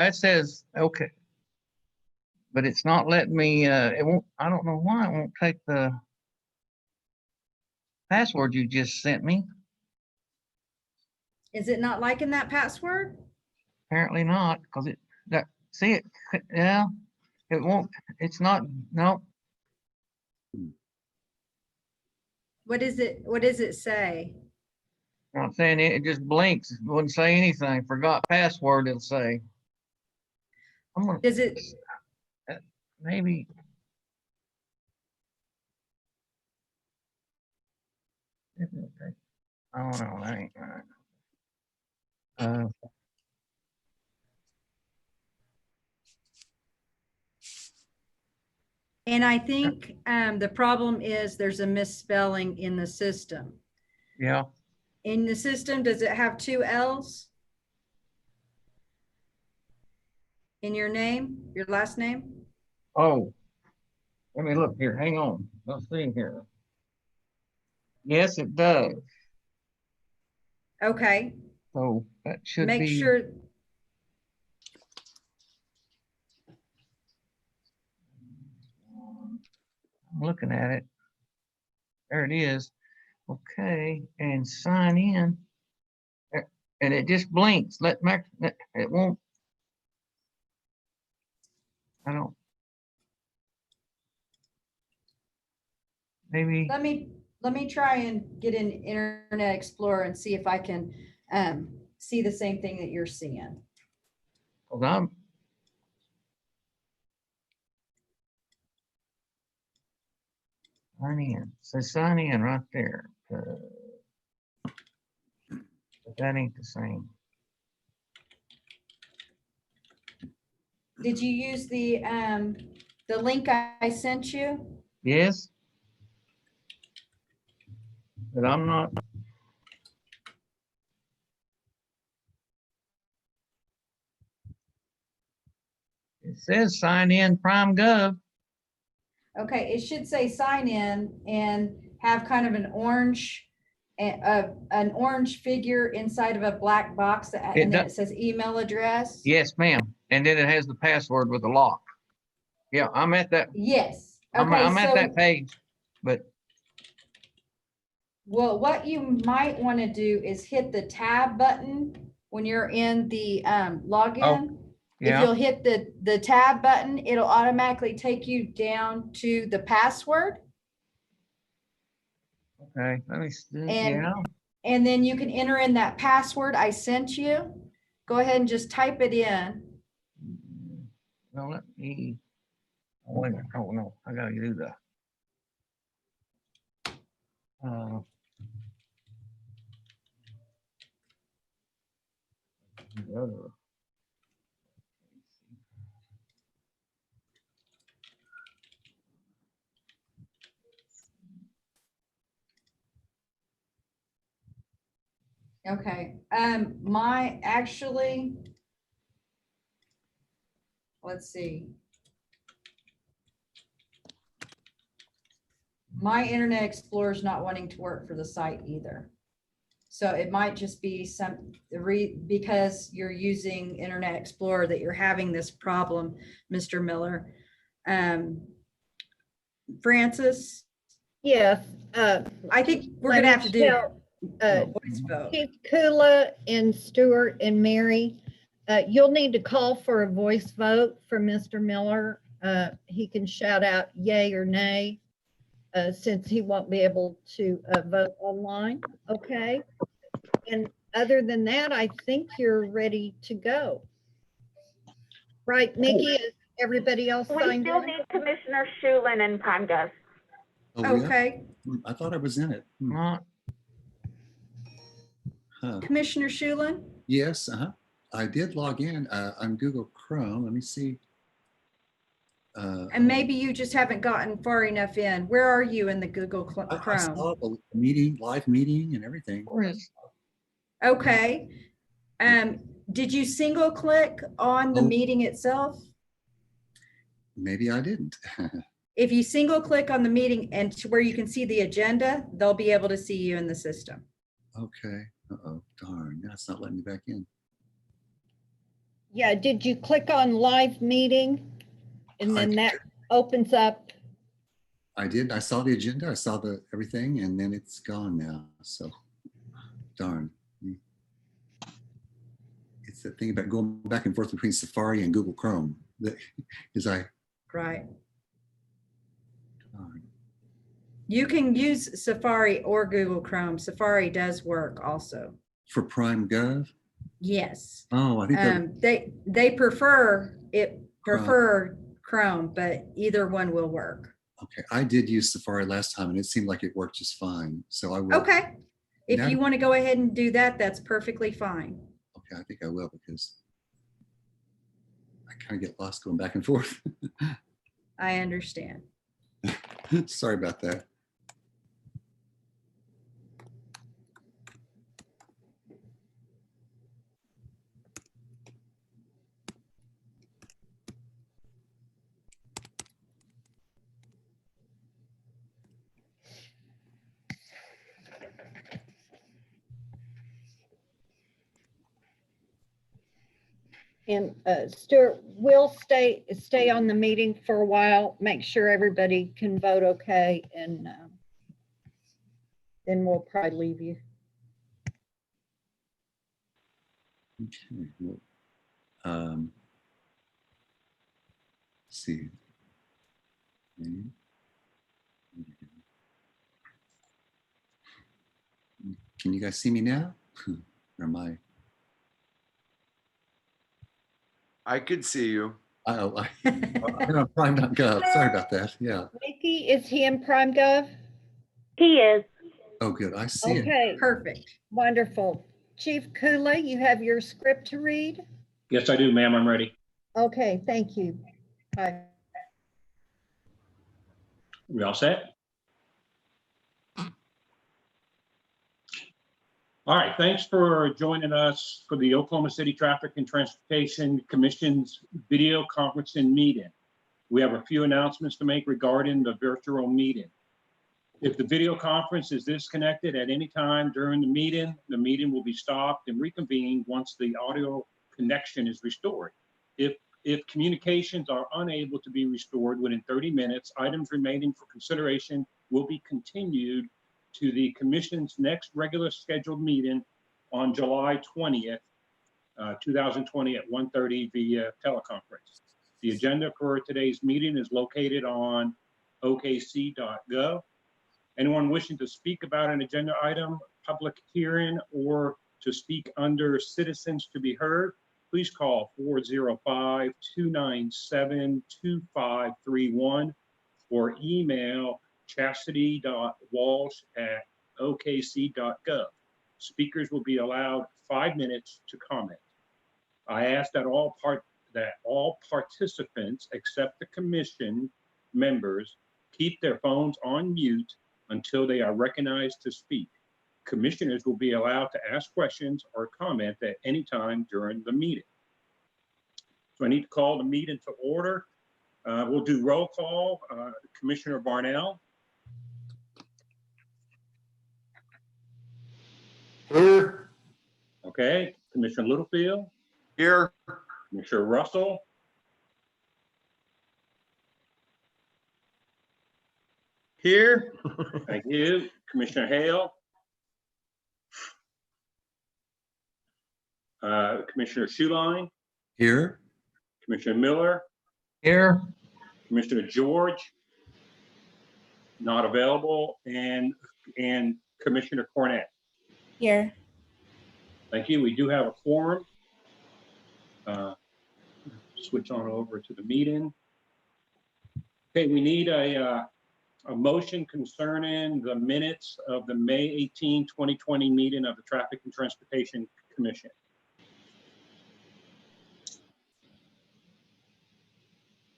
that says, okay. But it's not letting me, it won't, I don't know why it won't take the password you just sent me. Is it not liking that password? Apparently not, because see it, yeah, it won't, it's not, no. What is it? What does it say? I'm saying it just blinks. It wouldn't say anything. Forgot password, it'll say. I'm gonna, Does it? maybe. I don't know. That ain't right. And I think the problem is there's a misspelling in the system. Yeah. In the system, does it have 2 L's? In your name, your last name? Oh, let me look here. Hang on. Let's see here. Yes, it does. Okay. So that should Make be. sure. I'm looking at it. There it is. Okay, and sign in. And it just blinks. It won't. I don't. Maybe. Let me try and get in Internet Explorer and see if I can see the same thing that you're seeing. Hold on. Sign in. So sign in right there. But that ain't the same. Did you use the link I sent you? Yes. But I'm not. It says sign in Prime Gov. Okay, it should say sign in and have kind of an orange figure inside of a black box and then it says email address. Yes, ma'am. And then it has the password with the lock. Yeah, I'm at that. Yes. Okay, I'm at that page, but. Well, what you might want to do is hit the tab button when you're in the login. Oh, yeah. If you'll hit the tab button, it'll automatically take you down to the password. Okay, let me see. Yeah. And then you can enter in that password I sent you. Go ahead and just type it in. No, let me. Oh, wait a minute. Oh no, I gotta do that. The other. Okay. Let's see. My Internet Explorer is not wanting to work for the site either. So it might just be because you're using Internet Explorer that you're having this problem, Mr. Miller. Francis? Yes. I think we're going to have to do voice vote. Keith Kula and Stuart and Mary, you'll need to call for a voice vote for Mr. Miller. He can shout out yay or nay since he won't be able to vote online. Okay. And other than that, I think you're ready to go. Right, Nikki, is everybody else signed in? We still need Commissioner Shulin and Pangas. Oh, Okay. yeah? I thought I was in it. Huh. Commissioner Shulin? Yes, I did log in on Google Chrome. Let me see. And maybe you just haven't gotten far enough in. Where are you in the Google Chrome? I saw the meeting, live meeting and everything. Okay. Did you single click on the meeting itself? Maybe I didn't. If you single click on the meeting and to where you can see the agenda, they'll be able to see you in the system. Okay. Uh-oh, darn, that's not letting me back in. Yeah, did you click on live meeting? And then that opens up. I did. I saw the agenda. I saw the everything, and then it's gone now. So darn. It's the thing about going back and forth between Safari and Google Chrome. That is Right. darn. You can use Safari or Google Chrome. Safari does work also. For Prime Gov. Yes. Oh, I think They prefer Chrome, but either one will work. okay. I did use Safari last time, and it seemed like it worked just fine. So I will. Okay. If Now- you want to go ahead and do that, that's perfectly fine. Okay, I think I will because I kind of get lost going back and forth. I understand. Sorry about that. And Stuart, we'll stay on the meeting for a while, make sure everybody can vote okay, and then we'll probably leave you. Okay. Well, let's see. Can you guys see me now? Or am I? I could see you. I'm on Prime.gov. Sorry about that. Yeah. Nikki, is he in Prime Gov? He is. Oh, good. I see it. Okay, Perfect. wonderful. Chief Kula, you have your script to read? Yes, I do, ma'am. I'm ready. Okay, thank you. Bye. We all set? All right, thanks for joining us for the Oklahoma City Traffic and Transportation Commission's video conferencing meeting. We have a few announcements to make regarding the virtual meeting. If the video conference is disconnected at any time during the meeting will be stopped and reconvened once the audio connection is restored. If communications are unable to be restored within 30 minutes, items remaining for consideration will be continued to the Commission's next regular scheduled meeting on July 20th, 2020 at 1:30 via teleconference. The agenda for today's meeting is located on okc.gov. Anyone wishing to speak about an agenda item, public hearing, or to speak under citizens to be heard, please call 405-297-2531 or email chastity.walsh@okc.gov. Speakers will be allowed 5 minutes to comment. I ask that all participants, except the commission members, keep their phones on mute until they are recognized to speak. Commissioners will be allowed to ask questions or comment at any time during the meeting. So I need to call the meeting to order. We'll do roll call. Commissioner Barnell. Here. Okay. Commissioner Littlefield. Here. Commissioner Russell. Here. Thank you. Commissioner Hale. Commissioner Schuline. Here. Commissioner Miller. Here. Commissioner George. Not available. And Commissioner Cornett. Here. Thank you. We do have a quorum. Switch on over to the meeting. Okay, we need a motion concerning the minutes of the May 18, 2020 meeting of the Traffic and Transportation Commission.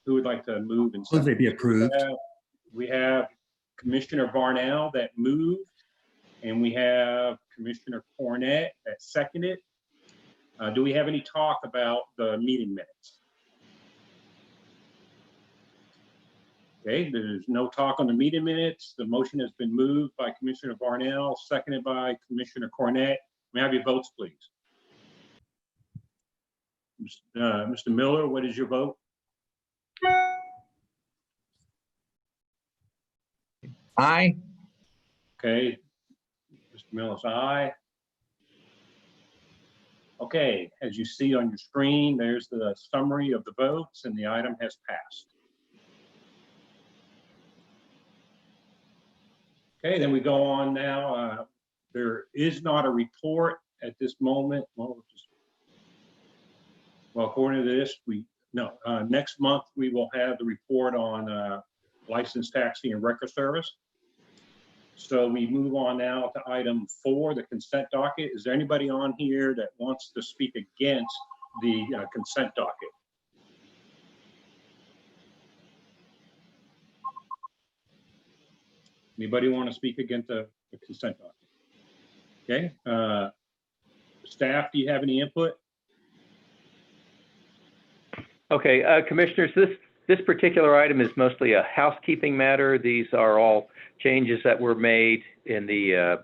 Who would like to move and Will they be approved? We have Commissioner Barnell that moved, and we have Commissioner Cornett that seconded. Do we have any talk about the meeting minutes? Okay, there's no talk on the meeting minutes. The motion has been moved by Commissioner Barnell, seconded by Commissioner Cornett. May I have your votes, please? Mr. Miller, what is your vote? Aye. Okay, Mr. Miller's aye. Okay, as you see on your screen, there's the summary of the votes and the item has passed. Okay, then we go on now. There is not a report at this moment. Well, according to this, next month we will have the report on licensed taxi and record service. So we move on now to item 4, the consent docket. Is there anybody on here that wants to speak against the consent docket? Anybody want to speak against the consent docket? Okay. Staff, do you have any input? Okay, Commissioners, this particular item is mostly a housekeeping matter. These are all changes that were made in the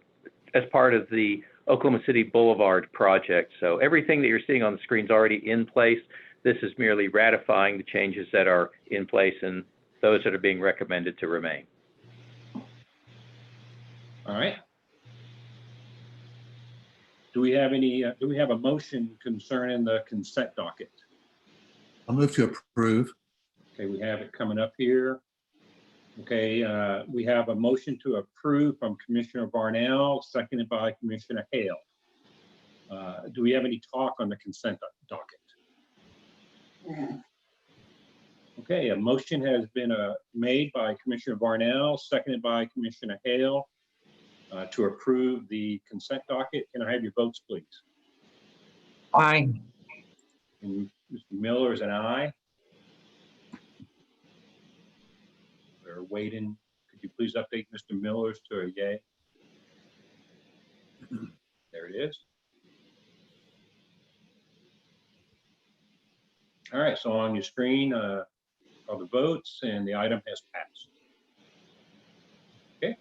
as part of the Oklahoma City Boulevard project. So everything that you're seeing on the screen is already in place. This is merely ratifying the changes that are in place and those that are being recommended to remain. All right. Do we have any? Do we have a motion concerning the consent docket? I'll move to approve. Okay, we have it coming up here. Okay, we have a motion to approve from Commissioner Barnell, seconded by Commissioner Hale. Do we have any talk on the consent docket? Okay, a motion has been made by Commissioner Barnell, seconded by Commissioner Hale to approve the consent docket. Can I have your votes, please? Aye. And Mr. Miller is an aye. We're waiting. Could you please update Mr. Miller's to a yay? There it is. All right, so on your screen are the votes and the item has passed. Okay.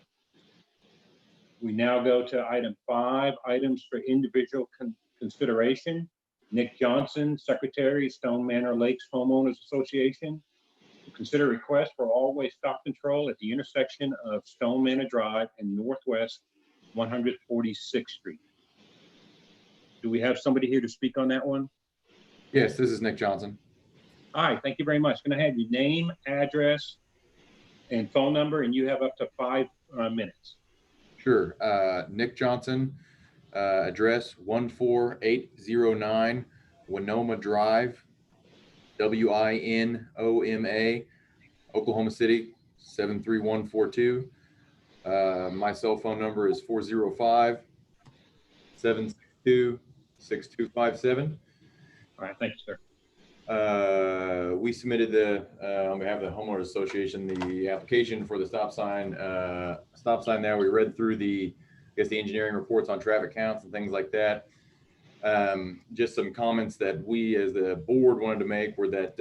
We now go to item 5, items for individual consideration. Nick Johnson, Secretary, Stone Manor Lakes Homeowners Association, to consider request for all-way stop control at the intersection of Stone Manor Drive and Northwest 146th Street. Do we have somebody here to speak on that one? Yes, this is Nick Johnson. Hi, thank you very much. Can I have your name, address, and phone number, and you have up to 5 minutes. Sure. Nick Johnson, address 14809 Winoma Drive, WINOMA, Oklahoma City, 73142. My cell phone number is 405-762-6257. All right, thank you, sir. We submitted on behalf of the Homeowners Association, the application for the stop sign there. We read through the engineering reports on traffic counts and things like that. Just some comments that we as the board wanted to make were that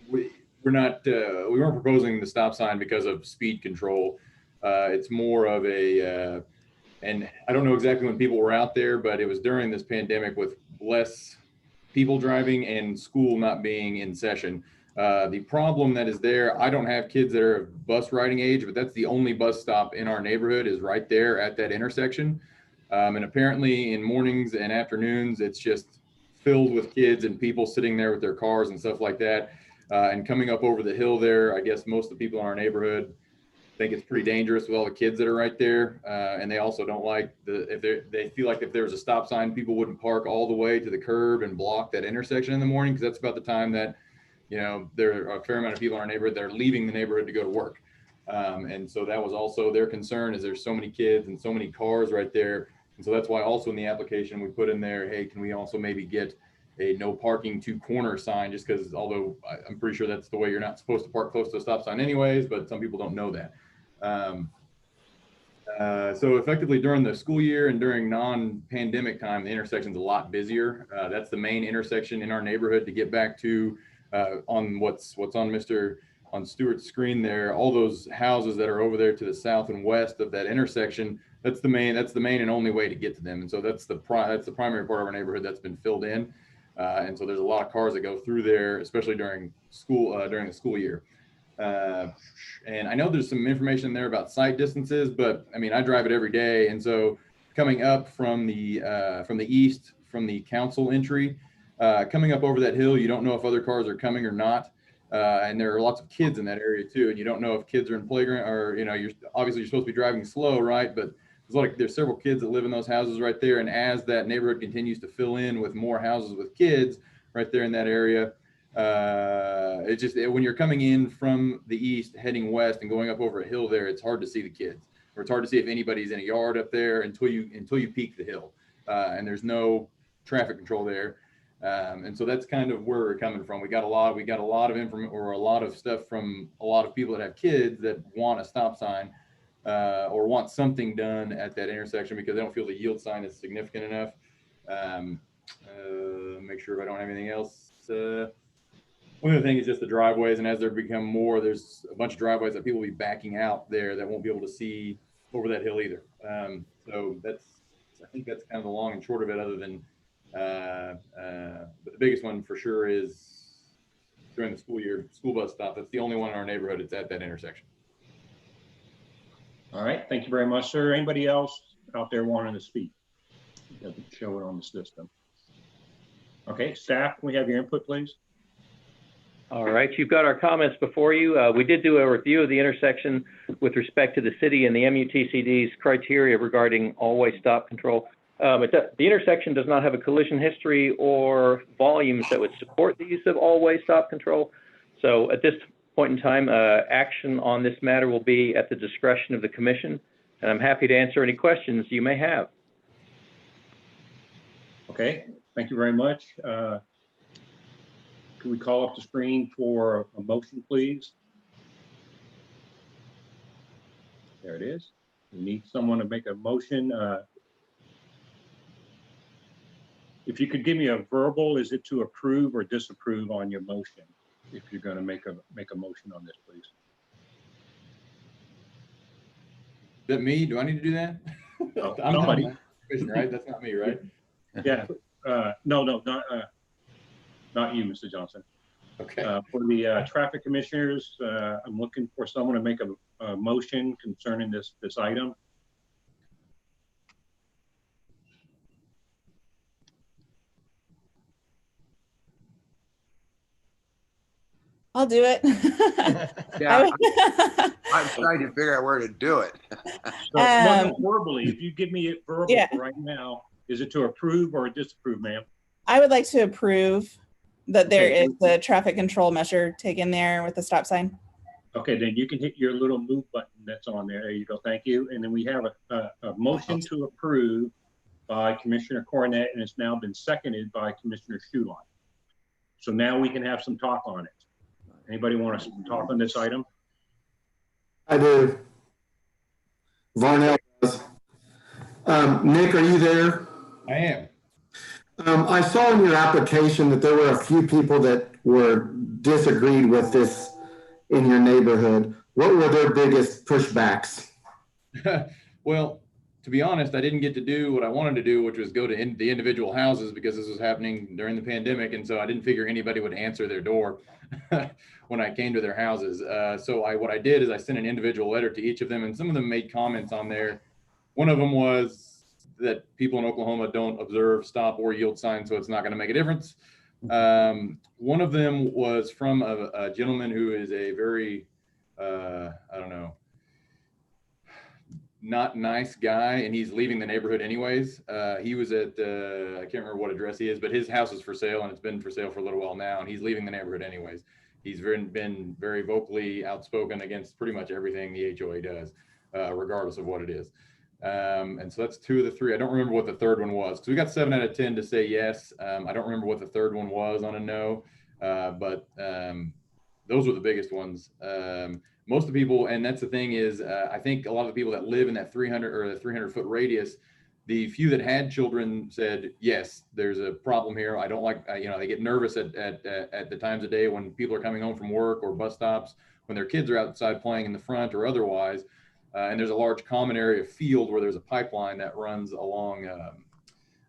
we weren't proposing the stop sign because of speed control. It's more of a, and I don't know exactly when people were out there, but it was during this pandemic with less people driving and school not being in session. The problem that is there, I don't have kids that are bus riding age, but that's the only bus stop in our neighborhood is right there at that intersection. And apparently in mornings and afternoons, it's just filled with kids and people sitting there with their cars and stuff like that. And coming up over the hill there, I guess most of the people in our neighborhood think it's pretty dangerous with all the kids that are right there. And they also don't like they feel like if there was a stop sign, people wouldn't park all the way to the curb and block that intersection in the morning, because that's about the time that, you know, there are a fair amount of people in our neighborhood that are leaving the neighborhood to go to work. And so that was also their concern, is there's so many kids and so many cars right there. And so that's why also in the application we put in there, hey, can we also maybe get a no parking to corner sign, just because although I'm pretty sure that's the way you're not supposed to park close to a stop sign anyways, but some people don't know that. So effectively during the school year and during non-pandemic time, the intersection's a lot busier. That's the main intersection in our neighborhood to get back to on what's on Stewart's screen there, all those houses that are over there to the south and west of that intersection. That's the main and only way to get to them. And so that's the primary part of our neighborhood that's been filled in. And so there's a lot of cars that go through there, especially during the school year. And I know there's some information there about sight distances, but I mean, I drive it every day. And so coming up from the east, from the council entry, coming up over that hill, you don't know if other cars are coming or not. And there are lots of kids in that area too. And you don't know if kids are in playground or, you're supposed to be driving slow, right? But there's several kids that live in those houses right there. And as that neighborhood continues to fill in with more houses with kids right there in that area, when you're coming in from the east, heading west and going up over a hill there, it's hard to see the kids, or it's hard to see if anybody's in a yard up there until you peak the hill. And there's no traffic control there. And so that's kind of where we're coming from. We got a lot of information, or a lot of stuff from a lot of people that have kids that want a stop sign, or want something done at that intersection because they don't feel the yield sign is significant enough. Make sure if I don't have anything else. One other thing is just the driveways, and as there become more, there's a bunch of driveways that people will be backing out there that won't be able to see over that hill either. So I think that's kind of the long and short of it, other than, but the biggest one for sure is during the school year, school bus stop. That's the only one in our neighborhood. It's at that intersection. All right, thank you very much, sir. Anybody else out there wanting to speak? It doesn't show it on the system. Okay, staff, can we have your input, please? All right, you've got our comments before you. We did do a review of the intersection with respect to the city and the MUTCD's criteria regarding all-way stop control. The intersection does not have a collision history or volumes that would support the use of all-way stop control. So at this point in time, action on this matter will be at the discretion of the commission, and I'm happy to answer any questions you may have. Okay, thank you very much. Can we call up the screen for a motion, please? There it is. We need someone to make a motion. If you could give me a verbal, is it to approve or disapprove on your motion? If you're going to make a motion on this, please. Is that me? Do I need to do that? Oh, I'm somebody. not commissioner, right? That's not me, right? Yeah. No, not you, Mr. Johnson. Okay. For the traffic commissioners, I'm looking for someone to make a motion concerning this item. I'll do it. Yeah, I'm trying to figure out where to do it. So no, verbally, if you give me it verbal Yeah. right now, is it to approve or disapprove, ma'am? I would like to approve that there Okay. is the traffic control measure taken there with the stop sign. Okay, then you can hit your little move button that's on there. There you go. Thank you. And then we have a motion to approve by Commissioner Cornett, and it's now been seconded by Commissioner Shuline. So now we can have some talk on it. Anybody want to talk on this item? I do. Varnell does. Nick, are you there? I am. I saw in your application that there were a few people that were disagreed with this in your neighborhood. What were their biggest pushbacks? Well, to be honest, I didn't get to do what I wanted to do, which was go to the individual houses, because this was happening during the pandemic. And so I didn't figure anybody would answer their door when I came to their houses. So what I did is I sent an individual letter to each of them, and some of them made comments on there. One of them was that people in Oklahoma don't observe stop or yield signs, so it's not going to make a difference. One of them was from a gentleman who is a very, I don't know, not nice guy, and he's leaving the neighborhood anyways. He was at, I can't remember what address he is, but his house is for sale, and it's been for sale for a little while now, and he's leaving the neighborhood anyways. He's been very vocally outspoken against pretty much everything the HOA does, regardless of what it is. And so that's two of the three. I don't remember what the third one was, because we got 7 out of 10 to say yes. I don't remember what the third one was on a no, but those were the biggest ones. Most of the people, and that's the thing is, I think a lot of the people that live in that 300 or the 300-foot radius, the few that had children said, yes, there's a problem here. I don't like, they get nervous at the times of day when people are coming home from work or bus stops, when their kids are outside playing in the front or otherwise. And there's a large common area field where there's a pipeline that runs along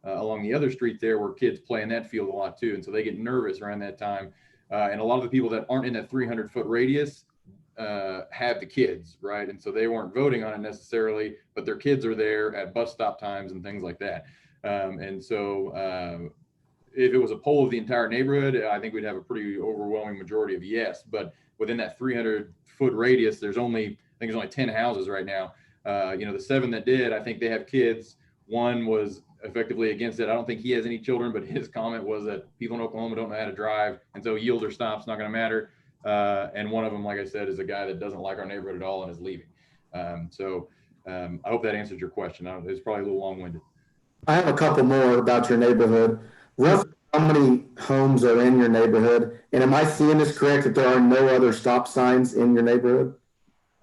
along the other street there where kids play in that field a lot too. And so they get nervous around that time. And a lot of the people that aren't in that 300-foot radius have the kids, right? And so they weren't voting on it necessarily, but their kids are there at bus stop times and things like that. And so if it was a poll of the entire neighborhood, I think we'd have a pretty overwhelming majority of yes. But within that 300-foot radius, I think there's only 10 houses right now. The 7 that did, I think they have kids. One was effectively against it. I don't think he has any children, but his comment was that people in Oklahoma don't know how to drive, and so yield or stop's not going to matter. And one of them, like I said, is a guy that doesn't like our neighborhood at all and is leaving. I hope that answered your question. It's probably a little long-winded. I have a couple more about your neighborhood. Roughly how many homes are in your neighborhood? And am I seeing this correct that there are no other stop signs in your neighborhood?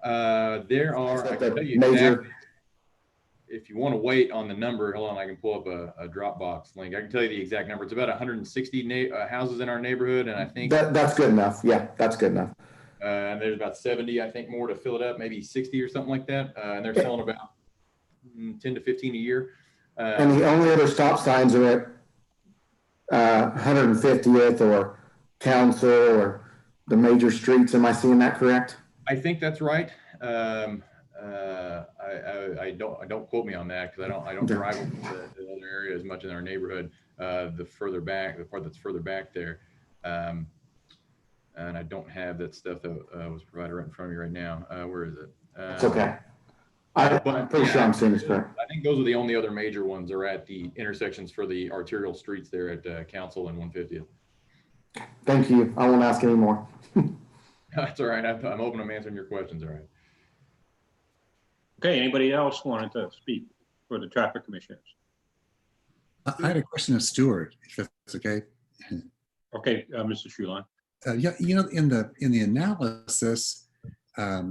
There are, I can tell you major. exactly, if you want to wait on the number, hold on, I can pull up a Dropbox link. I can tell you the exact number. It's about 160 houses in our neighborhood, and I think that's good enough. Yeah, that's good enough. And there's about 70, I think, more to fill it up, maybe 60 or something like that. And they're selling about 10 to 15 a year. And the only other stop signs are at 150th or Council or the major streets. Am I seeing that correct? I think that's right. I don't quote me on that because I don't drive to the other area as much in our neighborhood. The part that's further back there, and I don't have that stuff that was provided right in front of me right now. Where is it? It's okay. I'm pretty sure I'm seeing this correct. I think those are the only other major ones are at the intersections for the arterial streets there at Council and 150th. Thank you. I won't ask any more. That's all right. I'm open to answering your questions. All right. Okay, anybody else wanted to speak for the traffic commissioners? I had a question of Stuart, if that's okay. Okay, Mr. Shulan. Yeah, in the analysis, I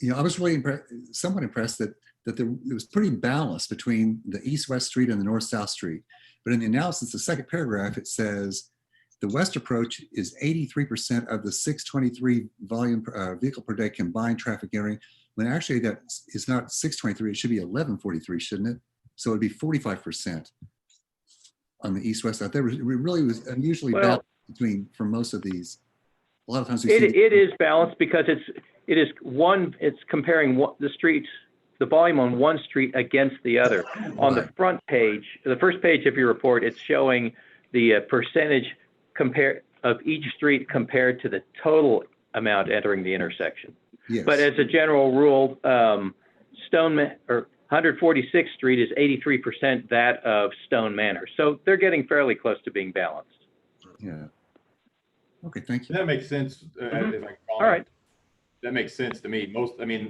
was really somewhat impressed that it was pretty balanced between the east-west street and the north-south street. But in the analysis, the second paragraph, it says the west approach is 83% of the 623 volume vehicle per day combined traffic entering. When actually that is not 623, it should be 1143, shouldn't it? So it'd be 45% on the east-west side. There really was unusually balanced for most of these. A lot of times it is balanced because it's comparing the volume on one street against the other. On the front page, the first page of your report, it's showing the percentage of each street compared to the total amount entering the intersection. Yes. But as a general rule, 146th Street is 83% that of Stone Manor. So they're getting fairly close to being balanced. Yeah. Okay, thank you. That makes sense. If I can comment. All right. That makes sense to me.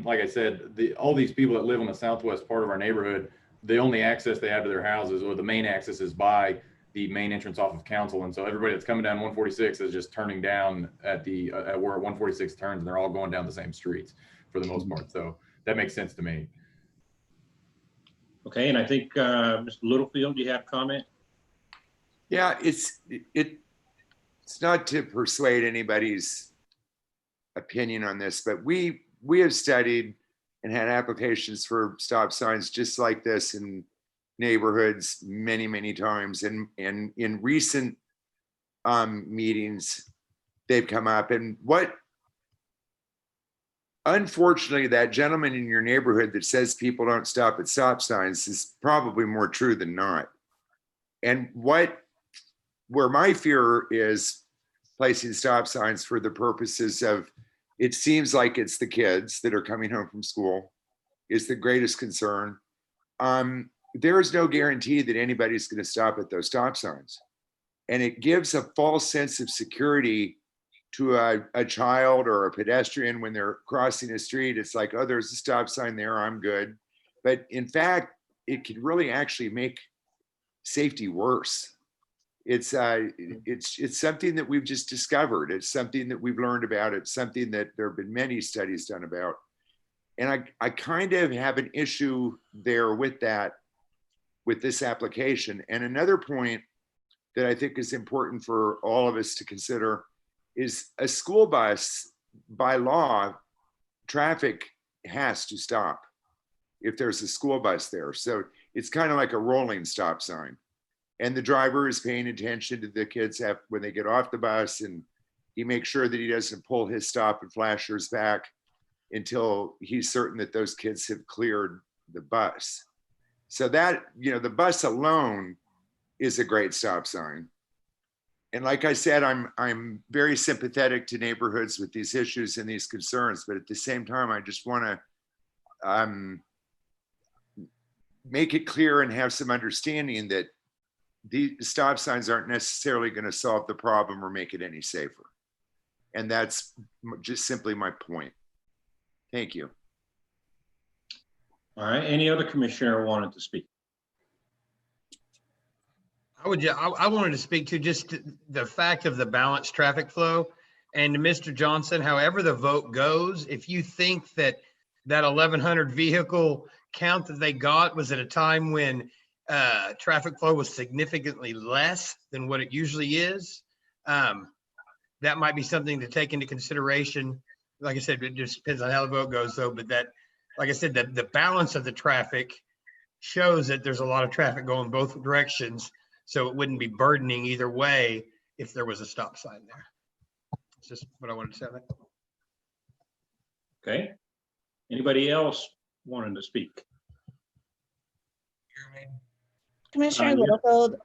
Like I said, all these people that live on the southwest part of our neighborhood, the only access they have to their houses, or the main access, is by the main entrance off of Council. And so everybody that's coming down 146 is just turning down at where 146 turns, and they're all going down the same streets for the most part. So that makes sense to me. Okay, and I think Mr. Littlefield, you have a comment? Yeah, it's not to persuade anybody's opinion on this, but we have studied and had applications for stop signs just like this in neighborhoods many times, and in recent meetings they've come up. And unfortunately, that gentleman in your neighborhood that says people don't stop at stop signs is probably more true than not. And where my fear is placing stop signs for the purposes of, it seems like it's the kids that are coming home from school is the greatest concern. There is no guarantee that anybody's going to stop at those stop signs. And it gives a false sense of security to a child or a pedestrian when they're crossing a street. It's like, oh, there's a stop sign there, I'm good. But in fact, it could really actually make safety worse. It's something that we've just discovered. It's something that we've learned about. It's something that there have been many studies done about. And I kind of have an issue there with that, with this application. And another point that I think is important for all of us to consider is a school bus, by law, traffic has to stop if there's a school bus there. So it's kind of like a rolling stop sign. And the driver is paying attention to the kids when they get off the bus, and he makes sure that he doesn't pull his stop and flashers back until he's certain that those kids have cleared the bus. So that, the bus alone is a great stop sign. And like I said, I'm very sympathetic to neighborhoods with these issues and these concerns, but at the same time, I just want to make it clear and have some understanding that the stop signs aren't necessarily going to solve the problem or make it any safer. And that's just simply my point. Thank you. All right, any other commissioner wanted to speak? I wanted to speak to just the fact of the balanced traffic flow. And Mr. Johnson, however the vote goes, if you think that 1,100 vehicle count that they got was at a time when traffic flow was significantly less than what it usually is, that might be something to take into consideration. Like I said, it just depends on how the vote goes, though. But that, like I said, the balance of the traffic shows that there's a lot of traffic going both directions. So it wouldn't be burdening either way if there was a stop sign there. It's just what I wanted to say. Okay. Anybody else wanting to speak? Commissioner yeah. Littlefield,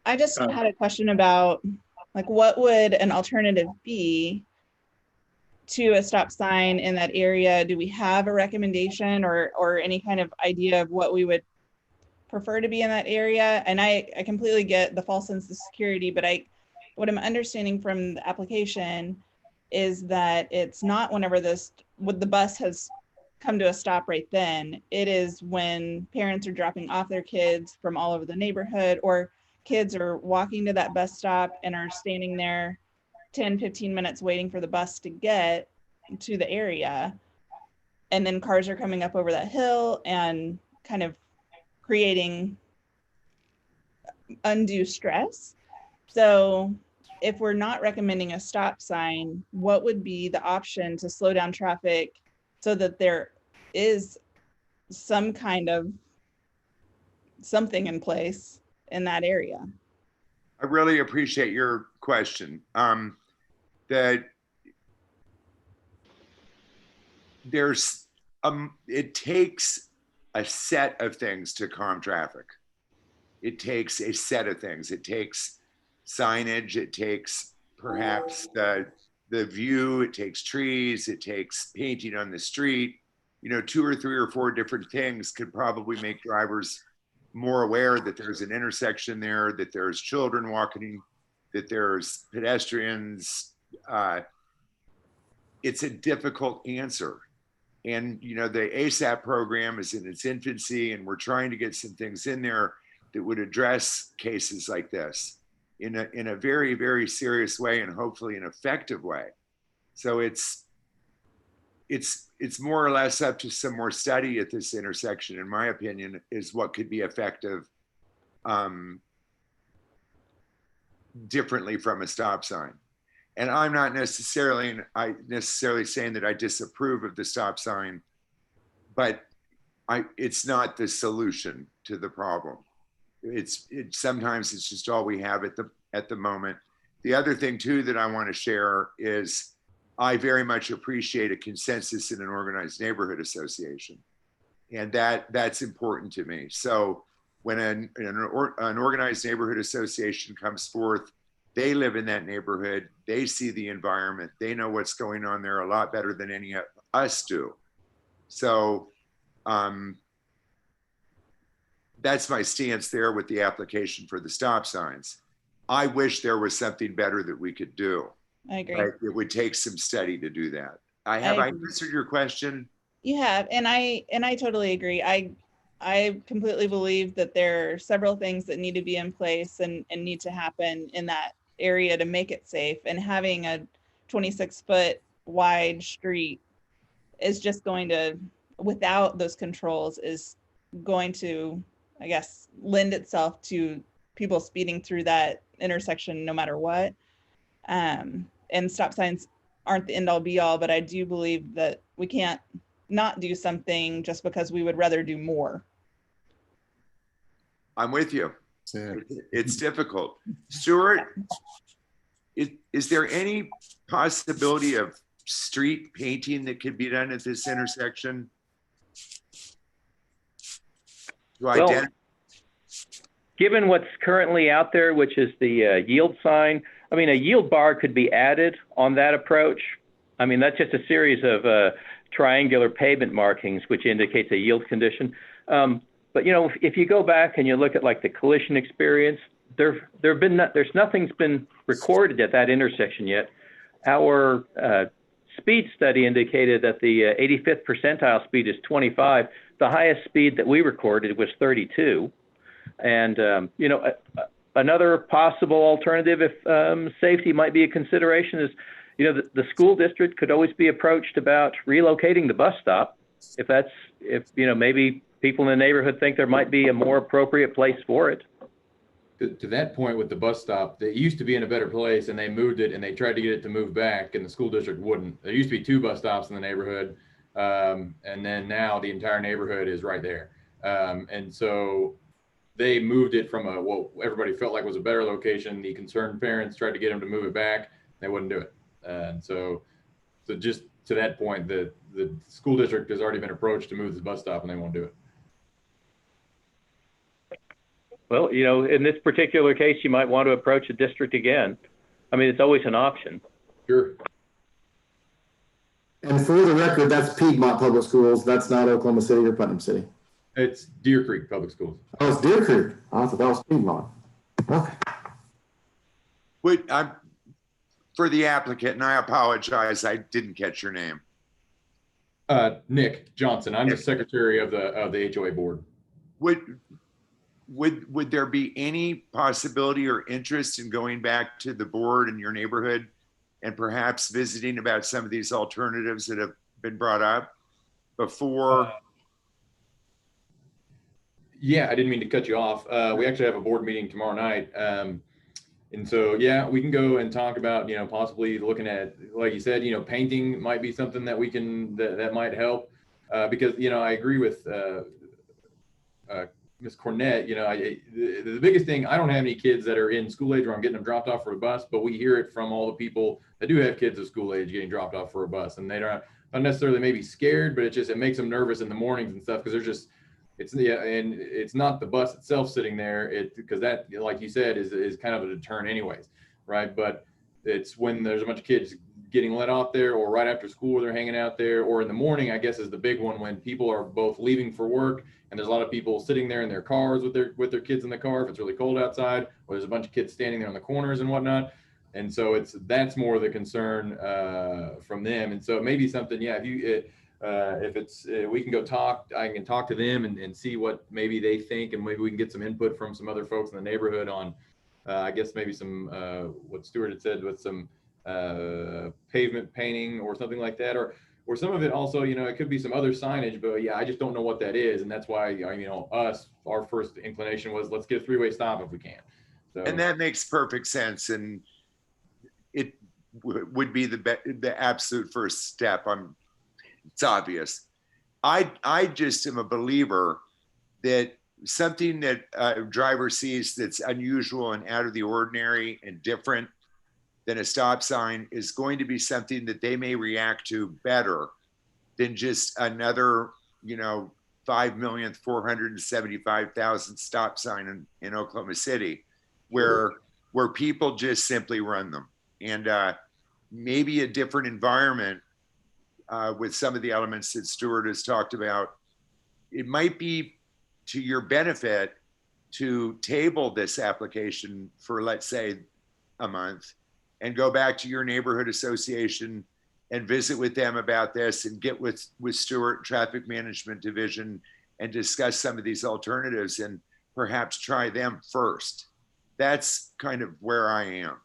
I just had a question about, like, what would an alternative be to a stop sign in that area? Do we have a recommendation or any kind of idea of what we would prefer to be in that area? And I completely get the false sense of security, but what I'm understanding from the application is that it's not whenever the bus has come to a stop right then. It is when parents are dropping off their kids from all over the neighborhood, or kids are walking to that bus stop and are standing there 10, 15 minutes waiting for the bus to get to the area. And then cars are coming up over that hill and kind of creating undue stress. So if we're not recommending a stop sign, what would be the option to slow down traffic so that there is some kind of something in place in that area? I really appreciate your question. It takes a set of things to calm traffic. It takes a set of things. It takes signage. It takes perhaps the view. It takes trees. It takes painting on the street. 2 or 3 or 4 different things could probably make drivers more aware that there's an intersection there, that there's children walking, that there's pedestrians. It's a difficult answer. And, the ASAP program is in its infancy, and we're trying to get some things in there that would address cases like this in a very, very serious way, and hopefully an effective way. So it's more or less up to some more study at this intersection, in my opinion, is what could be effective differently from a stop sign. And I'm not necessarily saying that I disapprove of the stop sign, but it's not the solution to the problem. Sometimes it's just all we have at the moment. The other thing too that I want to share is I very much appreciate a consensus in an organized neighborhood association, and that's important to me. So when an organized neighborhood association comes forth, they live in that neighborhood, they see the environment, they know what's going on there a lot better than any of us do. So that's my stance there with the application for the stop signs. I wish there was something better that we could do. I agree. But it would take some study to do that. I answered your question? You have, and I totally agree. I completely believe that there are several things that need to be in place and need to happen in that area to make it safe. And having a 26-foot wide street is just going to, without those controls, is going to, I guess, lend itself to people speeding through that intersection no matter what. And stop signs aren't the end all be all, but I do believe that we can't not do something just because we would rather do more. I'm with you. Sad. It's difficult. Stuart, is there any possibility of street painting that could be done at this intersection? Well, given what's currently out there, which is the yield sign, I mean, a yield bar could be added on that approach. I mean, that's just a series of triangular pavement markings, which indicates a yield condition. But, you know, if you go back and you look at like the collision experience, there's nothing's been recorded at that intersection yet. Our speed study indicated that the 85th percentile speed is 25. The highest speed that we recorded was 32. And, you know, another possible alternative, if safety might be a consideration, is, you know, the school district could always be approached about relocating the bus stop. If you know, maybe people in the neighborhood think there might be a more appropriate place for it. To that point with the bus stop, it used to be in a better place and they moved it and they tried to get it to move back and the school district wouldn't. There used to be 2 bus stops in the neighborhood. And then now the entire neighborhood is right there. And so they moved it from what everybody felt like was a better location. The concerned parents tried to get them to move it back. They wouldn't do it. And so just to that point, the school district has already been approached to move the bus stop and they won't do it. Well, you know, in this particular case, you might want to approach a district again. I mean, it's always an option. Sure. And for the record, that's Piedmont Public Schools. That's not Oklahoma City or Putnam City. It's Deer Creek Public Schools. Oh, it's Deer Creek. I thought that was Piedmont. Okay. For the applicant, and I apologize, I didn't catch your name. Nick Johnson. I'm the secretary of the HOA board. Would there be any possibility or interest in going back to the board in your neighborhood and perhaps visiting about some of these alternatives that have been brought up before? Yeah, I didn't mean to cut you off. We actually have a board meeting tomorrow night. And so, yeah, we can go and talk about, you know, possibly looking at, like you said, you know, painting might be something that we can, that might help. Because, you know, I agree with Ms. Cornett, you know, the biggest thing, I don't have any kids that are in school age where I'm getting them dropped off for a bus, but we hear it from all the people that do have kids of school age getting dropped off for a bus, and they don't necessarily maybe scared, but it makes them nervous in the mornings and stuff, because they're just, and it's not the bus itself sitting there, because that, like you said, is kind of a deterrent anyways, right? But it's when there's a bunch of kids getting let off there, or right after school they're hanging out there, or in the morning, I guess, is the big one, when people are both leaving for work and there's a lot of people sitting there in their cars with their kids in the car if it's really cold outside, or there's a bunch of kids standing there on the corners and whatnot. And so that's more the concern from them. And so it may be something, yeah, if it's we can go talk, I can talk to them and see what maybe they think, and maybe we can get some input from some other folks in the neighborhood on I guess maybe some what Stuart had said, with some pavement painting or something like that, or some of it also, you know, it could be some other signage, but yeah, I just don't know what that is. And that's why, you know, our first inclination was, let's get a 3-way stop if we can. So, and that makes perfect sense. And it would be the absolute first step. It's obvious. I just am a believer that something that a driver sees that's unusual and out of the ordinary and different than a stop sign is going to be something that they may react to better than just another, you know, 5,475,000 stop sign in Oklahoma City, where people just simply run them. And maybe a different environment with some of the elements that Stuart has talked about. It might be to your benefit to table this application for, let's say, a month, and go back to your neighborhood association and visit with them about this, and get with Stuart Traffic Management Division and discuss some of these alternatives and perhaps try them first. That's kind of where I am.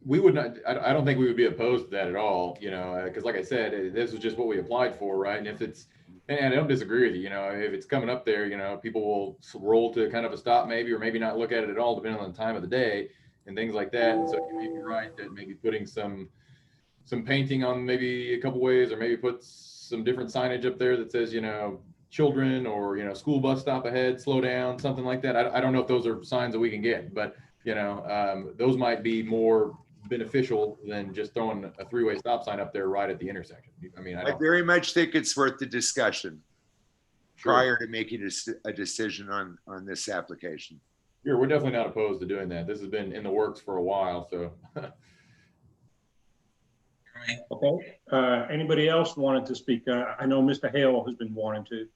We would not, I don't think we would be opposed to that at all, you know, because like I said, this was just what we applied for, right? And if it's, and I don't disagree with you, you know, if it's coming up there, you know, people will roll to kind of a stop maybe, or maybe not look at it at all, depending on the time of the day and things like that. And so you may be right that maybe putting some painting on maybe a couple ways, or maybe put some different signage up there that says, you know, children or, school bus stop ahead, slow down, something like that. I don't know if those are signs that we can get, but those might be more beneficial than just throwing a three-way stop sign up there right at the intersection. I mean, I very much think it's worth the discussion Sure. prior to making a decision on this application. Sure, we're definitely not opposed to doing that. This has been in the works for a while, so. Okay, anybody else wanted to speak? I know Mr. Hale has been wanting to.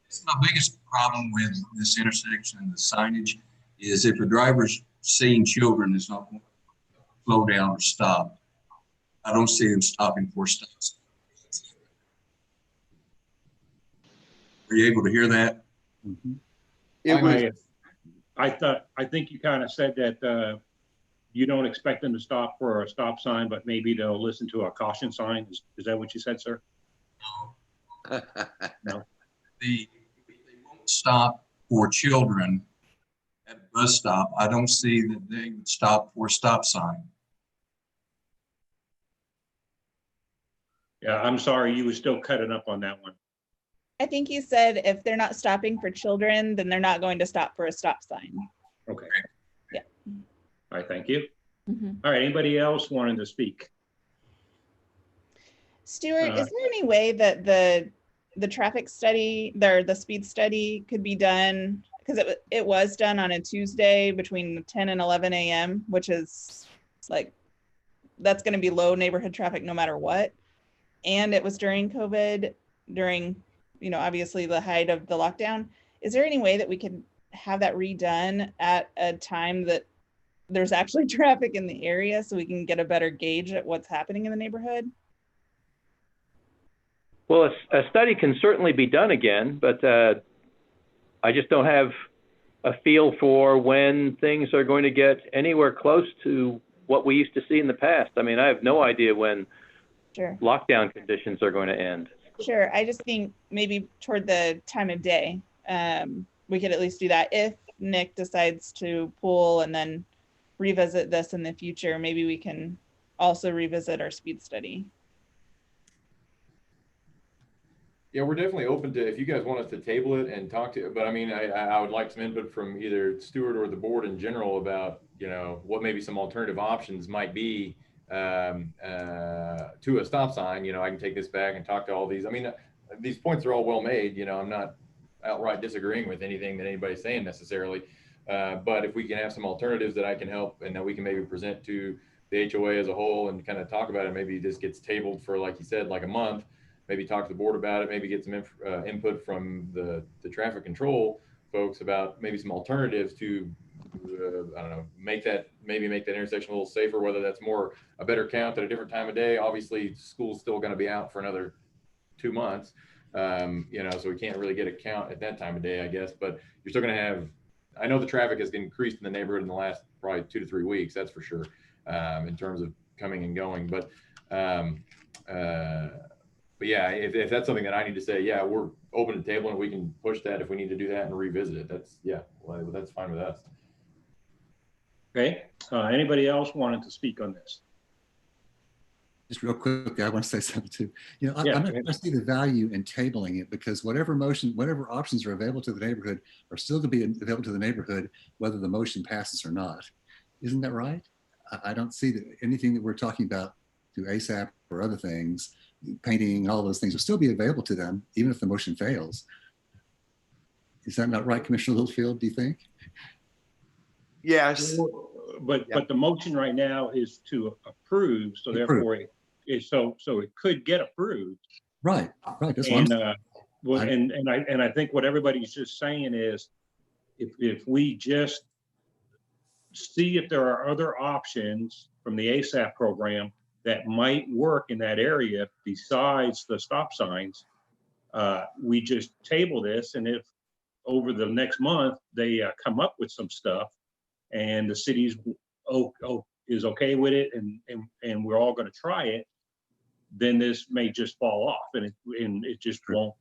It's my biggest problem with this intersection and the signage is if a driver's seeing children is not going to slow down or stop, I don't see them stopping for stops. Were you able to hear that? Mhm. I think you kind of said that you don't expect them to stop for a stop sign, but maybe they'll listen to a caution sign. Is that what you said, sir? No. They won't stop for children at a bus stop. I don't see that they would stop for a stop sign. Yeah, I'm sorry, you were still cutting up on that one. I think you said if they're not stopping for children, then they're not going to stop for a stop sign. Okay. Yeah. All right, thank you. Mhm. All right, anybody else wanting to speak? Stuart, is there any way that the traffic study, the speed study could be done? Because it was done on a Tuesday between 10 and 11 a.m., which is like, that's going to be low neighborhood traffic no matter what. And it was during COVID, during, obviously the height of the lockdown. Is there any way that we could have that redone at a time that there's actually traffic in the area so we can get a better gauge at what's happening in the neighborhood? Well, a study can certainly be done again, but I just don't have a feel for when things are going to get anywhere close to what we used to see in the past. I mean, I have no idea when Sure. lockdown conditions are going to end. Sure. I just think maybe toward the time of day, we could at least do that. If Nick decides to pull and then revisit this in the future, maybe we can also revisit our speed study. Yeah, we're definitely open to, if you guys want us to table it and talk to, but I mean, I would like some input from either Stuart or the board in general about, what maybe some alternative options might be to a stop sign. I can take this back and talk to all these. I mean, these points are all well made. I'm not outright disagreeing with anything that anybody's saying necessarily. But if we can have some alternatives that I can help and that we can maybe present to the HOA as a whole and kind of talk about it, maybe this gets tabled for, like you said, like a month, maybe talk to the board about it, maybe get some input from the traffic control folks about maybe some alternatives to, I don't know, make that intersection a little safer, whether that's more a better count at a different time of day. Obviously, school's still going to be out for another 2 months, so we can't really get a count at that time of day, I guess, but you're still going to have, I know the traffic has increased in the neighborhood in the last probably 2 to 3 weeks, that's for sure, in terms of coming and going. But yeah, if that's something that I need to say, yeah, we're open to table and we can push that if we need to do that and revisit it. That's fine with us. Okay, anybody else wanted to speak on this? Just real quick, I want to say something too. Yeah, I'm not going to see the value in tabling it because whatever options are available to the neighborhood are still to be available to the neighborhood, whether the motion passes or not. Isn't that right? I don't see that anything that we're talking about through ASAP or other things, painting, all those things will still be available to them, even if the motion fails. Is that not right, Commissioner Littlefield, do you think? Yes. But the motion right now is to approve, so therefore it is so it could get approved. Right. That's and I think what everybody's just saying is if we just see if there are other options from the ASAP program that might work in that area besides the stop signs, we just table this, and if over the next month they come up with some stuff and the city's is okay with it and we're all going to try it, then this may just fall off and it just won't,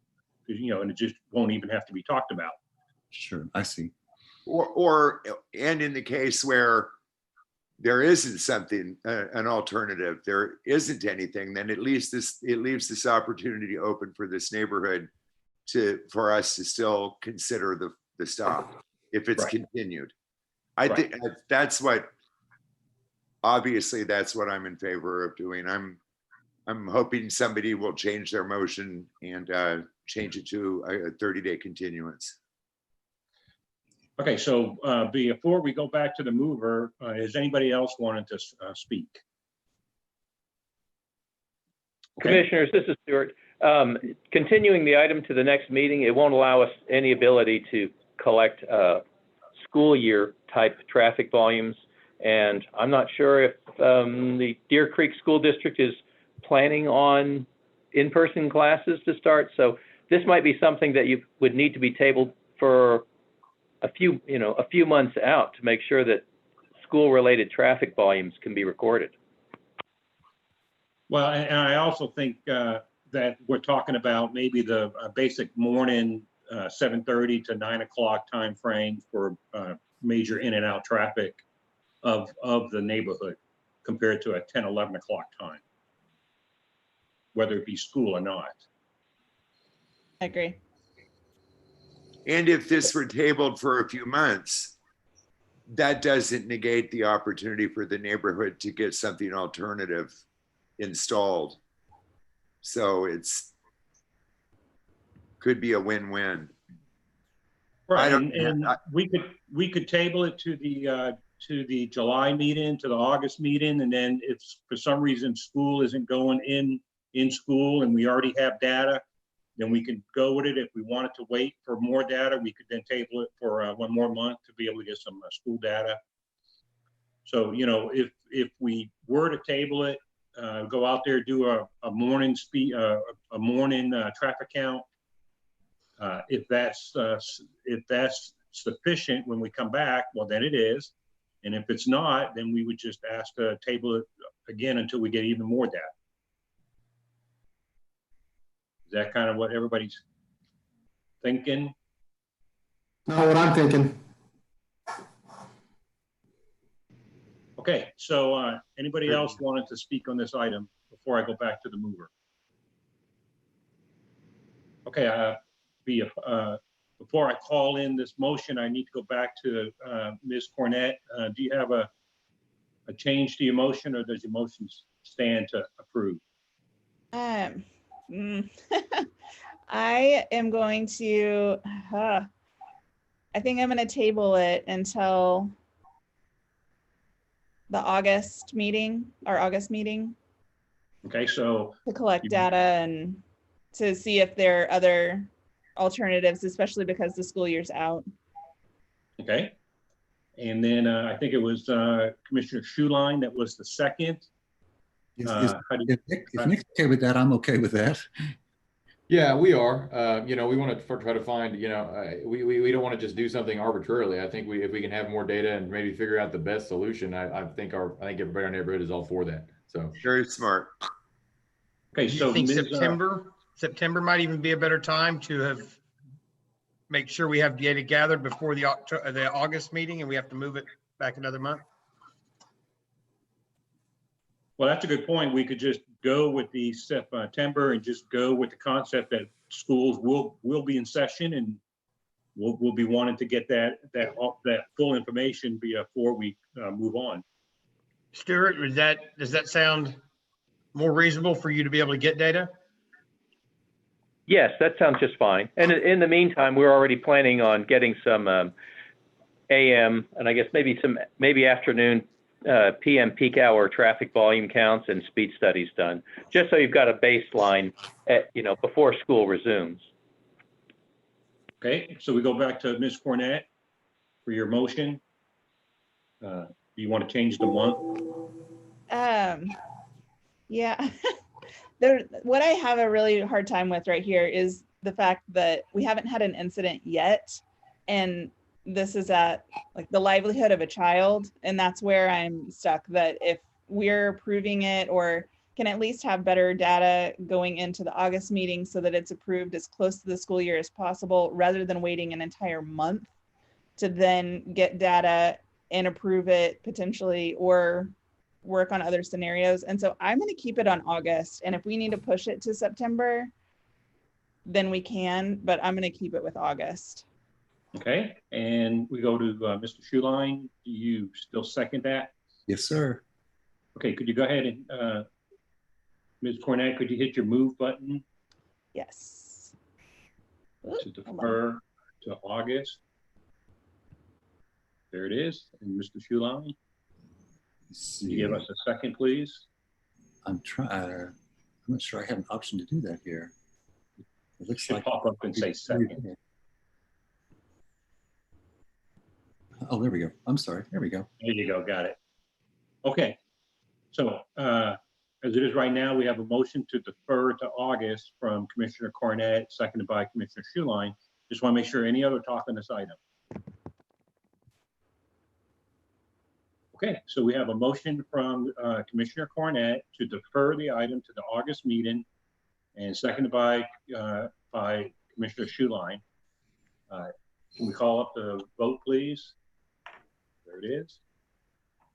and it just won't even have to be talked about. Sure, I see. And in the case where there isn't something, an alternative, there isn't anything, then at least it leaves this opportunity open for this neighborhood for us to still consider the stop if it's Right. continued. I Right. think that's what, obviously that's what I'm in favor of doing. I'm hoping somebody will change their motion and change it to a 30-day continuance. Okay, so before we go back to the mover, is anybody else wanting to speak? Okay. Commissioners, this is Stuart. Continuing the item to the next meeting, it won't allow us any ability to collect school year type traffic volumes. And I'm not sure if the Deer Creek School District is planning on in-person classes to start. So this might be something that you would need to be tabled for a few months out to make sure that school-related traffic volumes can be recorded. Well, and I also think that we're talking about maybe the basic morning 7:30 to 9 o'clock time frame for major in and out traffic of the neighborhood compared to a 10, 11 o'clock time, whether it be school or not. I agree. And if this were tabled for a few months, that doesn't negate the opportunity for the neighborhood to get something alternative installed. So could be a win-win. Right, and we could table it to the July meeting, to the August meeting, and then if for some reason school isn't going in school and we already have data, then we can go with it. If we wanted to wait for more data, we could then table it for 1 more month to be able to get some school data. So, if we were to table it, go out there, do a morning traffic count. If that's sufficient when we come back, well, then it is. And if it's not, then we would just ask to table it again until we get even more data. Is that kind of what everybody's thinking? Not what I'm thinking. Okay, so anybody else wanted to speak on this item before I go back to the mover? Okay, before I call in this motion, I need to go back to Ms. Cornett. Do you have a change to your motion, or does your motion stand to approve? I am going to, I think I'm going to table it until the August meeting, our August meeting. Okay, so to collect data and to see if there are other alternatives, especially because the school year's out. Okay. And then I think it was Commissioner Schuline that was the second. If Nick's okay with that, I'm okay with that. Yeah, we are. We want to try to find, we don't want to just do something arbitrarily. I think if we can have more data and maybe figure out the best solution, I think everybody in our neighborhood is all for that. So very smart. Okay, Do you so think Ms. September might even be a better time to make sure we have data gathered before the August meeting, and we have to move it back another month? Well, that's a good point. We could just go with the September and just go with the concept that schools will be in session, and we'll be wanting to get that full information before we move on. Stuart, does that sound more reasonable for you to be able to get data? Yes, that sounds just fine. And in the meantime, we're already planning on getting some AM and I guess maybe afternoon PM peak hour traffic volume counts and speed studies done, just so you've got a baseline before school resumes. Okay, so we go back to Ms. Cornett for your motion. Do you want to change the month? Yeah. What I have a really hard time with right here is the fact that we haven't had an incident yet, and this is at the livelihood of a child, and that's where I'm stuck, that if we're approving it or can at least have better data going into the August meeting so that it's approved as close to the school year as possible, rather than waiting an entire month to then get data and approve it potentially or work on other scenarios. And so I'm going to keep it on August, and if we need to push it to September, then we can, but I'm going to keep it with August. Okay, and we go to Mr. Schuline. Do you still second that? Yes, sir. Okay, could you go ahead and, Ms. Cornett, could you hit your move button Yes. to Hold on. defer to August? There it is. And Mr. Schuline, Let's can see. you give us a second, please? I'm not sure I have an option to do that here. It looks Should like. pop up and say second. Oh, there we go. I'm sorry. There we go. There you go, got it. Okay, so as it is right now, we have a motion to defer to August from Commissioner Cornett, seconded by Commissioner Schuline. Just want to make sure any other talk on this item. Okay, so we have a motion from Commissioner Cornett to defer the item to the August meeting, and seconded by Commissioner Schuline. Can we call up the vote, please? There it is.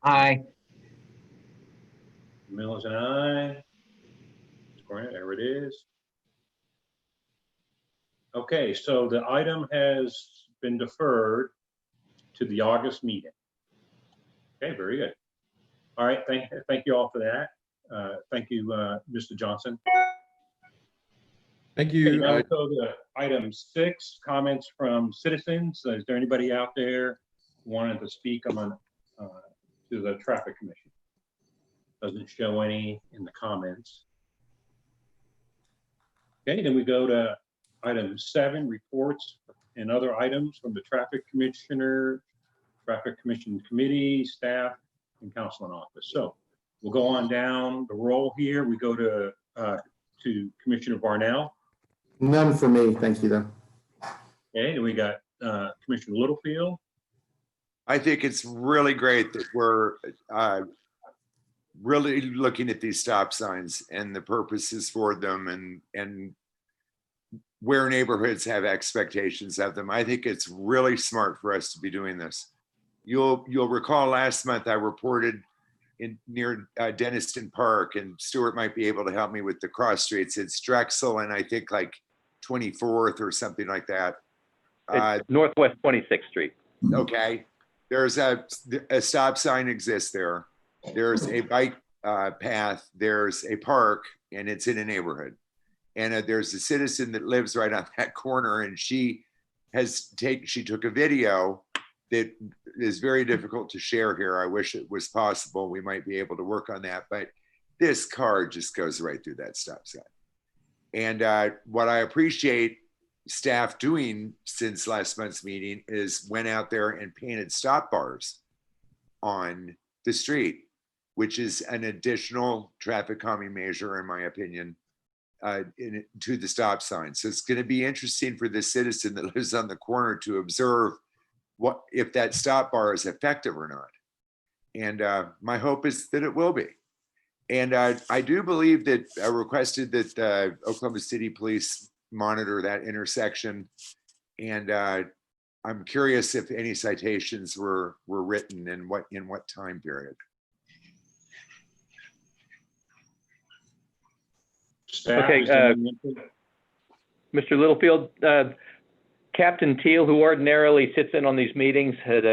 Aye. Mills and I. Cornett, there it is. Okay, so the item has been deferred to the August meeting. Okay, very good. All right, thank you all for that. Thank you, Mr. Johnson. Thank Okay, you. now we go to item 6, comments from citizens. Is there anybody out there who wanted to speak on to the Traffic Commission? Doesn't show any in the comments. Okay, then we go to item 7, reports and other items from the Traffic Commissioner, Traffic Commission Committee, staff, and Council in Office. So we'll go on down the roll here. We go to Commissioner Barnell. None for me, thank you though. Okay, and we got Commissioner Littlefield. I think it's really great that we're really looking at these stop signs and the purposes for them and where neighborhoods have expectations of them. I think it's really smart for us to be doing this. You'll recall last month I reported near Denniston Park, and Stuart might be able to help me with the cross streets. It's Drexel and I think like 24th or something like that. It's Northwest 26th Street. Okay, there's a stop sign exists there. There's a bike path, there's a park, and it's in a neighborhood. And there's a citizen that lives right on that corner, and she took a video that is very difficult to share here. I wish it was possible. We might be able to work on that, but this car just goes right through that stop sign. And what I appreciate staff doing since last month's meeting is went out there and painted stop bars on the street, which is an additional traffic calming measure, in my opinion, to the stop sign. So it's going to be interesting for the citizen that lives on the corner to observe what if that stop bar is effective or not. And my hope is that it will be. And I do believe that I requested that Oklahoma City Police monitor that intersection. And I'm curious if any citations were written and in what time period. Staff, Okay, is there any input? Mr. Littlefield, Captain Teal, who ordinarily sits in on these meetings, had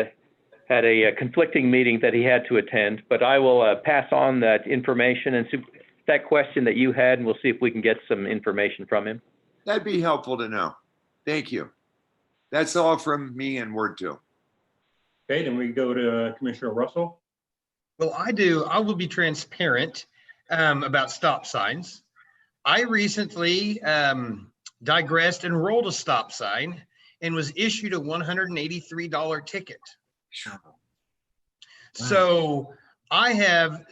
a conflicting meeting that he had to attend, but I will pass on that information and that question that you had, and we'll see if we can get some information from him. That'd be helpful to know. Thank you. That's all from me and Word 2. Okay, then we go to Commissioner Russell. Well, I will be transparent about stop signs. I recently digressed and rolled a stop sign and was issued a $183 ticket. Sure. Wow. So I have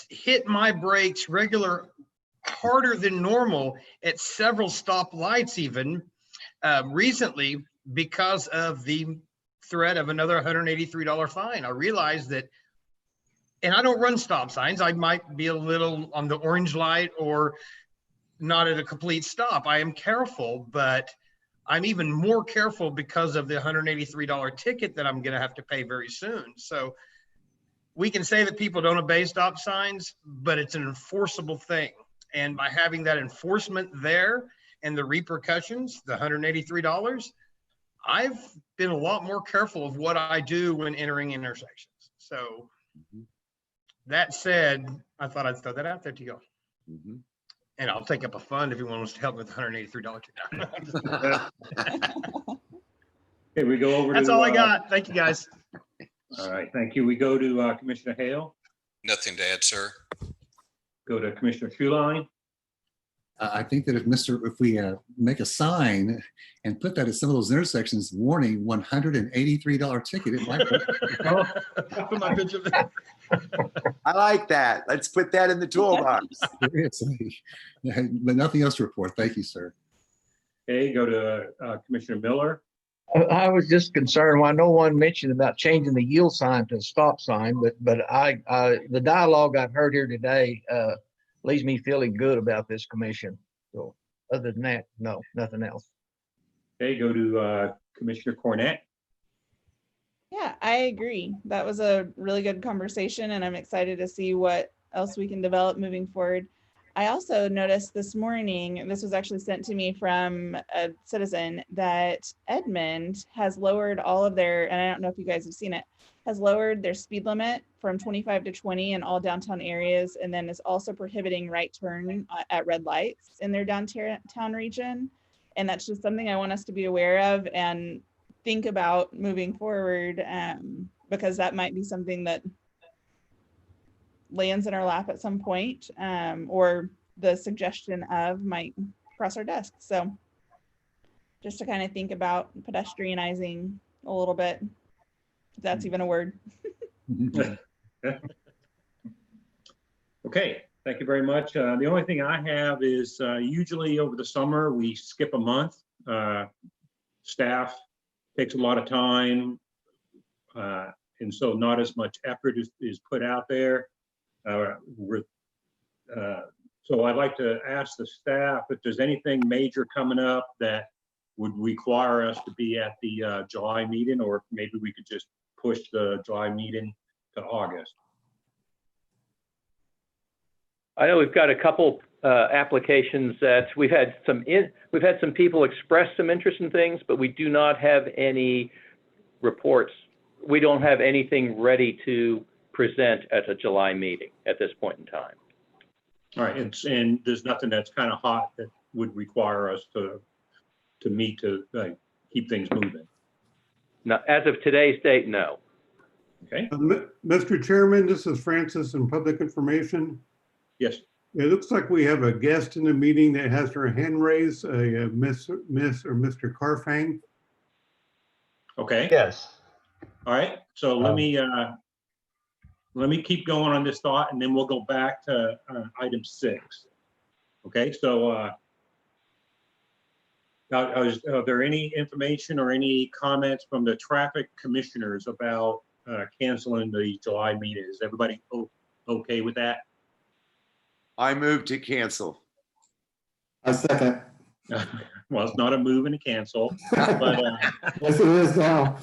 hit my brakes harder than normal at several stoplights even recently because of the threat of another $183 fine. I realized that, and I don't run stop signs. I might be a little on the orange light or not at a complete stop. I am careful, but I'm even more careful because of the $183 ticket that I'm going to have to pay very soon. So we can say that people don't obey stop signs, but it's an enforceable thing. And by having that enforcement there and the repercussions, the $183, I've been a lot more careful of what I do when entering intersections. So that said, I thought I'd throw that out there to y'all. Mhm. And I'll take up a fund if anyone wants to help me with $183. Okay, we go over to. That's all I got. Thank you, guys. All right, thank you. We go to Commissioner Hale, Nothing to add, sir. go to Commissioner Schuline. I think that if we make a sign and put that at some of those intersections, warning $183 ticket, it might. Put my picture there. I like that. Let's put that in the toolbox. Seriously. But nothing else to report. Thank you, sir. Okay, go to Commissioner Miller. I was just concerned why no one mentioned about changing the yield sign to a stop sign, but the dialogue I've heard here today leaves me feeling good about this commission. So other than that, no, nothing else. Okay, go to Commissioner Cornett. Yeah, I agree. That was a really good conversation, and I'm excited to see what else we can develop moving forward. I also noticed this morning, this was actually sent to me from a citizen, that Edmond has lowered all of their, and I don't know if you guys have seen it, has lowered their speed limit from 25 to 20 in all downtown areas, and then is also prohibiting right turn at red lights in their downtown region. And that's just something I want us to be aware of and think about moving forward, because that might be something that lands in our lap at some point, or the suggestion of might cross our desk. So just to kind of think about pedestrianizing a little bit, if that's even a word. Okay, thank you very much. The only thing I have is usually over the summer, we skip a month. Staff takes a lot of time, and so not as much effort is put out there. So I'd like to ask the staff if there's anything major coming up that would require us to be at the July meeting, or maybe we could just push the July meeting to August. I know we've got a couple applications that we've had some people express some interest in things, but we do not have any reports. We don't have anything ready to present at a July meeting at this point in time. All right, and there's nothing that's kind of hot that would require us to meet to keep things moving. Now, as of today's date, no. Okay. Mr. Chairman, this is Francis in Public Information. Yes. It looks like we have a guest in the meeting that has her hand raised, Miss or Mr. Carfang. Okay. Yes. All right. So let me keep going on this thought, and then we'll go back to item 6. Okay. So are there any information or any comments from the traffic commissioners about canceling the July meeting? Is everybody okay with that? I move to cancel. I second. Well, it's not a move and a cancel, but Yes, it is now.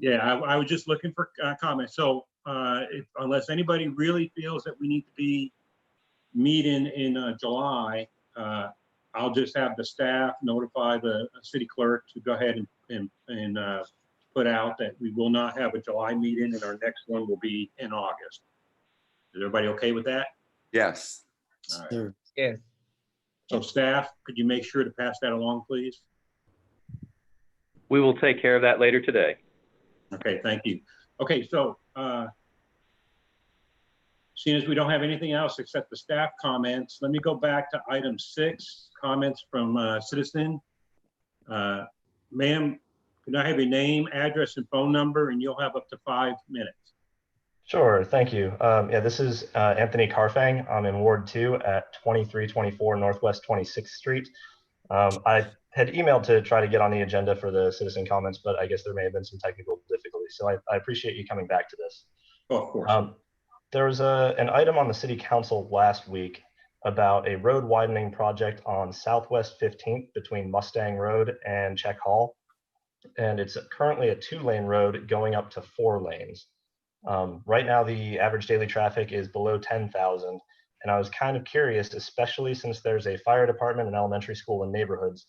yeah, I was just looking for comments. So unless anybody really feels that we need to be meeting in July, I'll just have the staff notify the city clerk to go ahead and put out that we will not have a July meeting, and our next one will be in August. Is everybody okay with that? Yes. All right. Sure. Yes. So staff, could you make sure to pass that along, please? We will take care of that later today. Okay, thank you. Okay, so seeing as we don't have anything else except the staff comments, let me go back to item 6, comments from citizen. Ma'am, can I have your name, address, and phone number, and you'll have up to 5 minutes. Sure, thank you. Yeah, this is Anthony Carfang. I'm in Ward 2 at 2324 Northwest 26th Street. I had emailed to try to get on the agenda for the citizen comments, but I guess there may have been some technical difficulties. So I appreciate you coming back to this. Oh, of course. There was an item on the city council last week about a road widening project on Southwest 15th between Mustang Road and Check Hall. And it's currently a 2-lane road going up to 4 lanes. Right now, the average daily traffic is below 10,000, And I was kind of curious, especially since there's a fire department, an elementary school, and neighborhoods,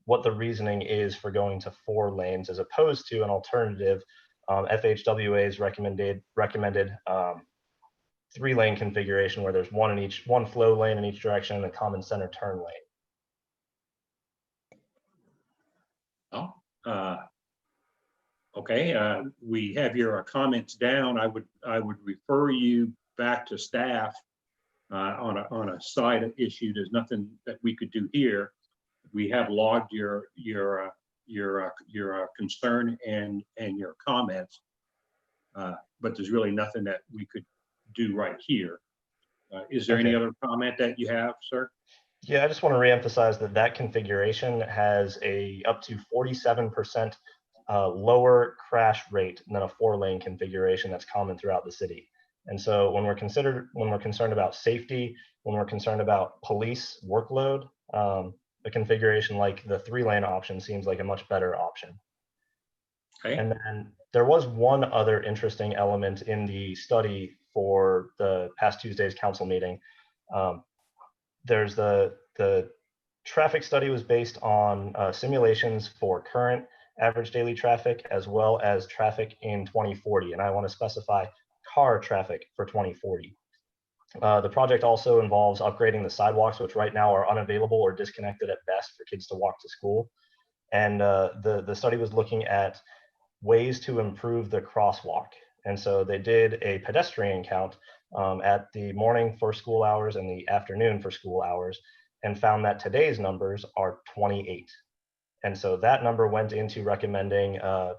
what the reasoning is for going to 4 lanes as opposed to an alternative. FHWA's recommended 3-lane configuration where there's one flow lane in each direction and a common center turn lane. Okay, we have your comments down. I would refer you back to staff on a side issue. There's nothing that we could do here. We have logged your concern and your comments, but there's really nothing that we could do right here. Is there any other comment that you have, sir? Yeah, I just want to reemphasize that configuration has a up to 47% lower crash rate than a 4-lane configuration that's common throughout the city. And so when we're concerned about safety, when we're concerned about police workload, a configuration like the 3-lane option seems like a much better option. Okay. And then there was one other interesting element in the study for the past Tuesday's council meeting. There's the traffic study was based on simulations for current average daily traffic as well as traffic in 2040. And I want to specify car traffic for 2040. The project also involves upgrading the sidewalks, which right now are unavailable or disconnected at best for kids to walk to school. And the study was looking at ways to improve the crosswalk. And so they did a pedestrian count at the morning for school hours and the afternoon for school hours, and found that today's numbers are 28. And so that number went into recommending a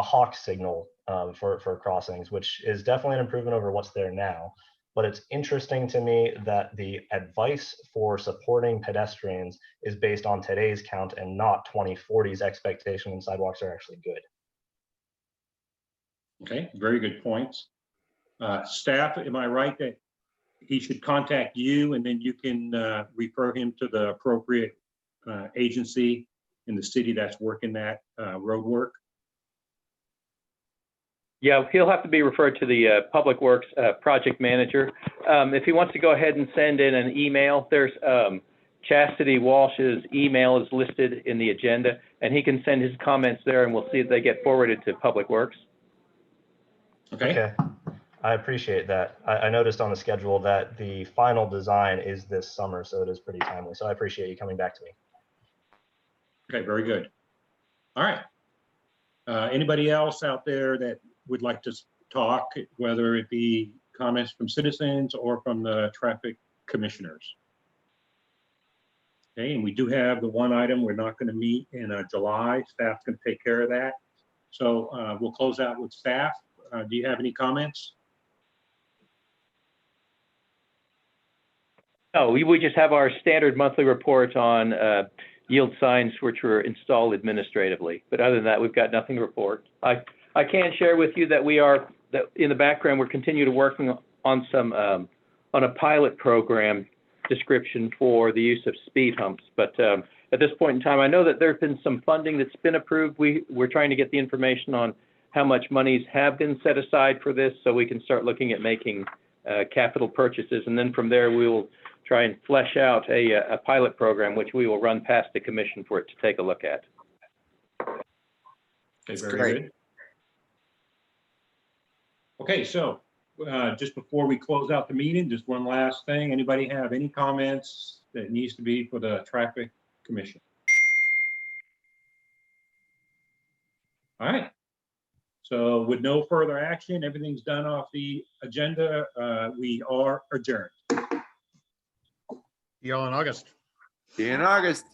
hawk signal for crossings, which is definitely an improvement over what's there now. But it's interesting to me that the advice for supporting pedestrians is based on today's count and not 2040's expectation when sidewalks are actually good. Okay, very good points. Staff, am I right that he should contact you and then you can refer him to the appropriate agency in the city that's working that road work? Yeah, he'll have to be referred to the Public Works project manager. If he wants to go ahead and send in an email, there's Chastity Walsh's email is listed in the agenda, and he can send his comments there, and we'll see if they get forwarded to Public Works. Okay. I appreciate that. I noticed on the schedule that the final design is this summer, so it is pretty timely. So I appreciate you coming back to me. Okay, very good. All right. Anybody else out there that would like to talk, whether it be comments from citizens or from the traffic commissioners? Okay, and we do have the one item we're not going to meet in July. Staff's going to take care of that. So we'll close out with staff. Do you have any comments? No, we just have our standard monthly report on yield signs which were installed administratively. But other than that, we've got nothing to report. I can share with you that that in the background, we're continuing to working on some on a pilot program description for the use of speed humps. But at this point in time, I know that there's been some funding that's been approved. We're trying to get the information on how much monies have been set aside for this so we can start looking at making capital purchases. And then from there, we will try and flesh out a pilot program, which we will run past the commission for it to take a look at. Okay, very good. Okay, so just before we close out the meeting, just one last thing. Anybody have any comments that needs to be for the traffic commission? All right. So with no further action, everything's done off the agenda. We are adjourned. See y'all in August. See you in August.